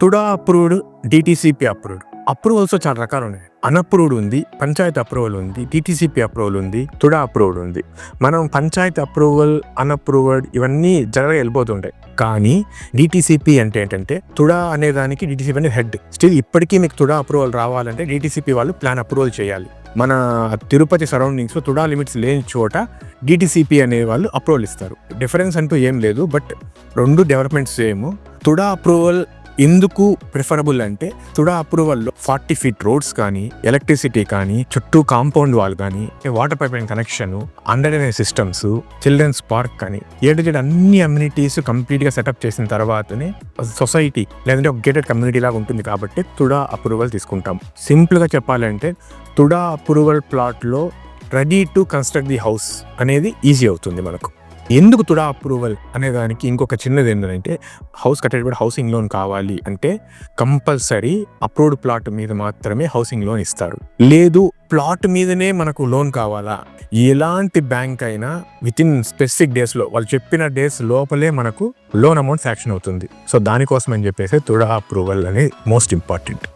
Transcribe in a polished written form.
TUDA approved, DTCP approved. Approvals చాలా రకాలు ఉన్నాయి. అన్అప్రూవ్డ్ ఉంది, పంచాయత్ అప్రూవల్ ఉంది, డిటిసిపి అప్రూవల్ ఉంది, తుడా అప్రూవ్డ్ ఉంది. మనం పంచాయత్ అప్రూవల్, అన్అప్రూవ్డ్ ఇవన్నీ జరగ వెళ్ళిపోతుంటాయి. కానీ డిటిసిపి అంటే ఏంటంటే తుడా అనే దానికి డిటిసిపి అనేది హెడ్. స్టిల్ ఇప్పటికీ మీకు తుడా అప్రూవల్ రావాలంటే డిటిసిపి వాళ్ళు ప్లాన్ అప్రూవల్ చేయాలి. మన తిరుపతి సరౌండింగ్స్లో తుడా లిమిట్స్ లేని చోట డిటిసిపి అనే వాళ్ళు అప్రూవల్ ఇస్తారు. డిఫరెన్స్ అంటూ ఏం లేదు, బట్ రెండు డెవలప్మెంట్స్ సేమ్. తుడా అప్రూవల్ ఎందుకు ప్రిఫరబుల్ అంటే తుడా అప్రూవల్లో 40 feet రోడ్స్ కానీ, ఎలక్ట్రిసిటీ కానీ, చుట్టూ కాంపౌండ్ వాల్ కానీ, water pipe line connection, under drainage systems, childrens park కానీ అన్ని అమ్యూనిటీస్ కంప్లీట్గా సెటప్ చేసిన తర్వాతనే సొసైటీ లేదంటే ఒక గేటెడ్ కమ్యూనిటీ లాగా ఉంటుంది. కాబట్టి తుడా అప్రూవల్ తీసుకుంటాం. సింపుల్గా చెప్పాలంటే తుడా అప్రూవల్ ప్లాట్లో ready to construct the house అనేది ఈజీ అవుతుంది మనకు. ఎందుకు తుడా అప్రూవల్ అనే దానికి ఇంకొక చిన్నది ఏంటంటే హౌస్ కట్టేటప్పుడు హౌసింగ్ లోన్ కావాలి అంటే కంపల్సరీ అప్రూవ్డ్ ప్లాట్ మీద మాత్రమే హౌసింగ్ లోన్ ఇస్తారు. లేదు ప్లాట్ మీదనే మనకు లోన్ కావాలా, ఎలాంటి బ్యాంక్ అయినా విత్ ఇన్ స్పెసిఫిక్ డేస్లో వాళ్ళు చెప్పిన డేస్ లోపలే మనకు లోన్ అమౌంట్ శాంక్షన్ అవుతుంది. సో దానికోసం అని చెప్పేసి తుడా అప్రూవల్ అనేది మోస్ట్ ఇంపార్టెంట్.